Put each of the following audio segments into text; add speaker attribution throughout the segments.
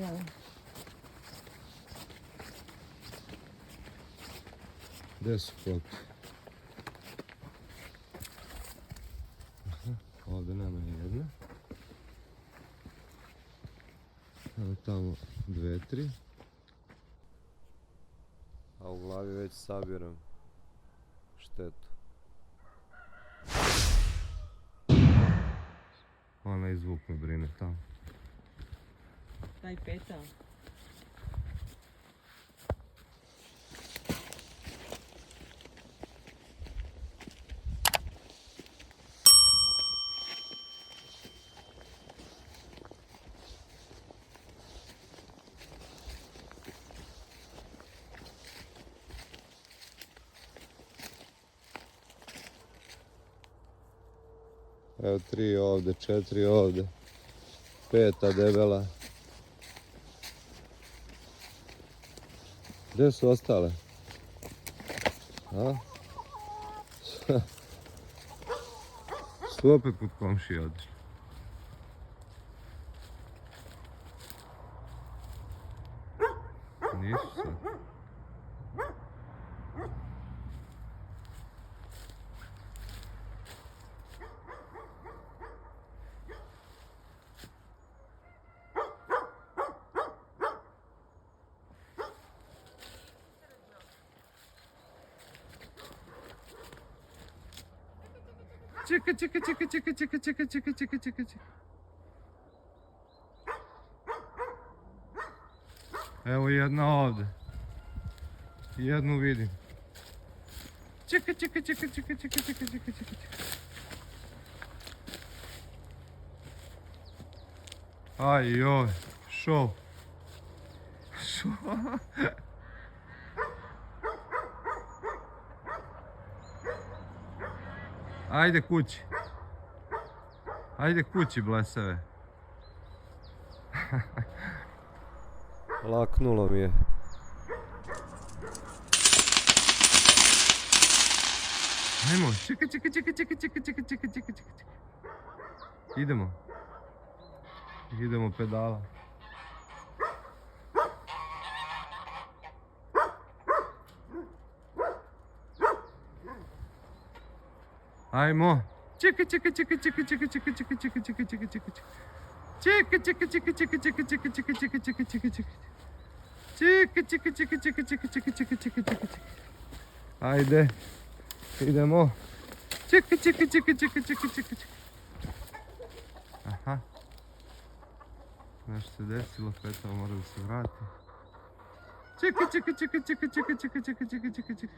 Speaker 1: Ja.
Speaker 2: Gdje su koke? Ovdje nema jedne. Evo tamo 2, 3. A u glavi već sabiram štetu. Ona i zvuk me brine tamo.
Speaker 1: Taj peta.
Speaker 2: Evo 3 ovdje, 4 ovdje. 5 debela. Gdje su ostale? A? Su opet kod komšije otišli. Nisu sad. Čekaj, čekaj, čekaj, čekaj, čekaj, čekaj, čekaj, čekaj, čekaj, čekaj. Evo jedna ovdje. Jednu vidim. Čekaj, čekaj, čekaj, čekaj, čekaj, čekaj, čekaj, čekaj. Aj joj, šov. Šov. Ajde kući. Ajde kući, blesave. Laknulo mi je. Ajmo, čekaj, čekaj, čekaj, čekaj, čekaj, čekaj, čekaj, čekaj, čekaj. Idemo. Idemo pedala. Ajmo. Čekaj, čekaj, čekaj, čekaj, čekaj, čekaj, čekaj, čekaj, čekaj, čekaj, čekaj. Čekaj, čekaj, čekaj, čekaj, čekaj, čekaj, čekaj, čekaj, čekaj, čekaj, čekaj. Čekaj, čekaj, čekaj, čekaj, čekaj, čekaj, čekaj, čekaj, čekaj, čekaj. Ajde. Idemo. Čekaj, čekaj, čekaj, čekaj, čekaj, čekaj, čekaj. Aha. Nešto se desilo, Petra mora da se vrati. Čekaj, čekaj, čekaj, čekaj, čekaj, čekaj, čekaj, čekaj, čekaj, čekaj.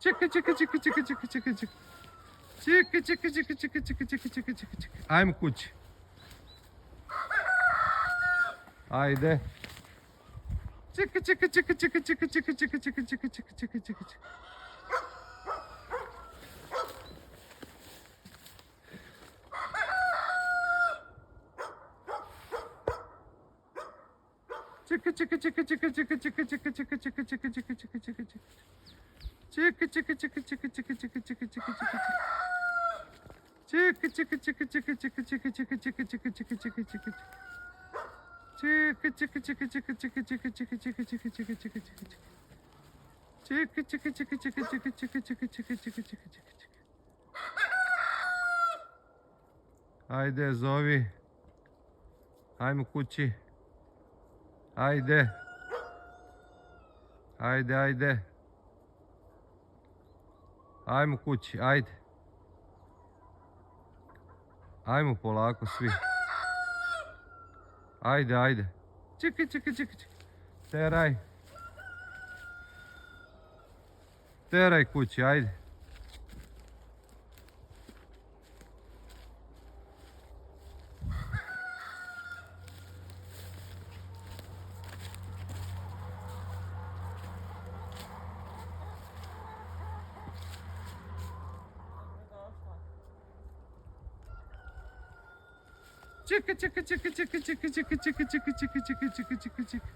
Speaker 2: Čekaj, čekaj, čekaj, čekaj, čekaj, čekaj, čekaj. Čekaj, čekaj, čekaj, čekaj, čekaj, čekaj, čekaj, čekaj, čekaj. Ajmo kući. Ajde. Čekaj, čekaj, čekaj, čekaj, čekaj, čekaj, čekaj, čekaj, čekaj, čekaj, čekaj, čekaj, čekaj. Čekaj, čekaj, čekaj, čekaj, čekaj, čekaj, čekaj, čekaj, čekaj, čekaj, čekaj, čekaj, čekaj, čekaj. Čekaj, čekaj, čekaj, čekaj, čekaj, čekaj, čekaj, čekaj, čekaj. Čekaj, čekaj, čekaj, čekaj, čekaj, čekaj, čekaj, čekaj, čekaj, čekaj, čekaj, čekaj. Čekaj, čekaj, čekaj, čekaj, čekaj, čekaj, čekaj, čekaj, čekaj, čekaj, čekaj, čekaj. Čekaj, čekaj, čekaj, čekaj, čekaj, čekaj, čekaj, čekaj, čekaj, čekaj, čekaj. Ajde, zovi. Ajmo kući. Ajde. Ajde, ajde. Ajmo kući, ajde. Ajmo polako svi. Ajde, ajde. Čekaj, čekaj, čekaj, čekaj. Teraj. Teraj kući, ajde. Čekaj, čekaj, čekaj, čekaj, čekaj, čekaj, čekaj, čekaj, čekaj, čekaj, čekaj, čekaj.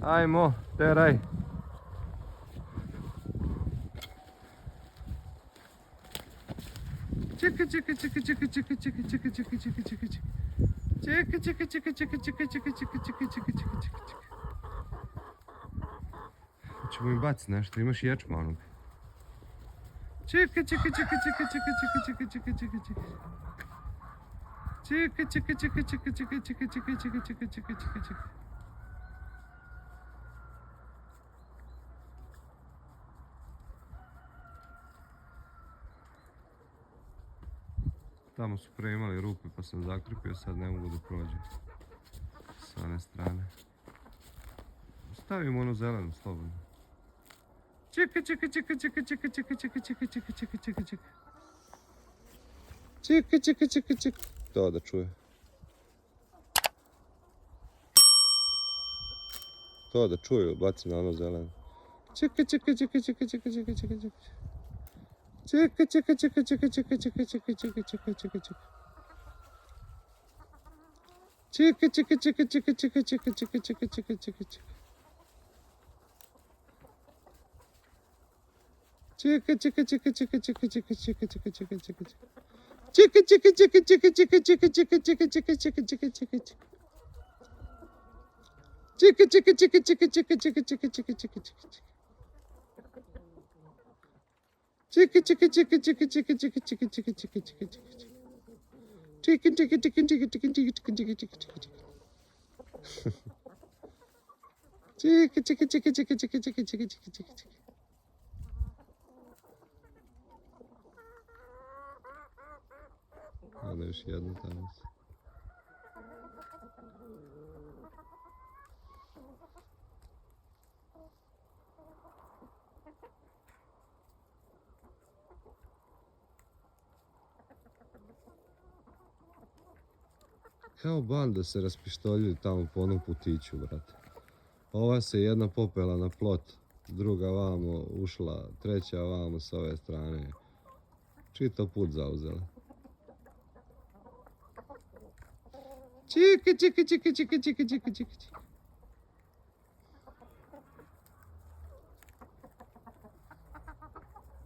Speaker 2: Ajmo, teraj. Ćemo im baciti nešto, imaš ječma onog. Tamo su pre imali rupe pa sam zakrpio, sad ne mogu da prođem s one strane. Stavimo onu zelenu slobodno. Čeka. To da čuje. To da čuju, baci na ono zeleno. Čeka. Onda još jedno tamo. Kao banda se raspištoljuju tamo po onom putiću, brate. Ova se jedna popela na plot, druga vamo ušla, treća vamo s ove strane. Čitav put zauzela. Čika.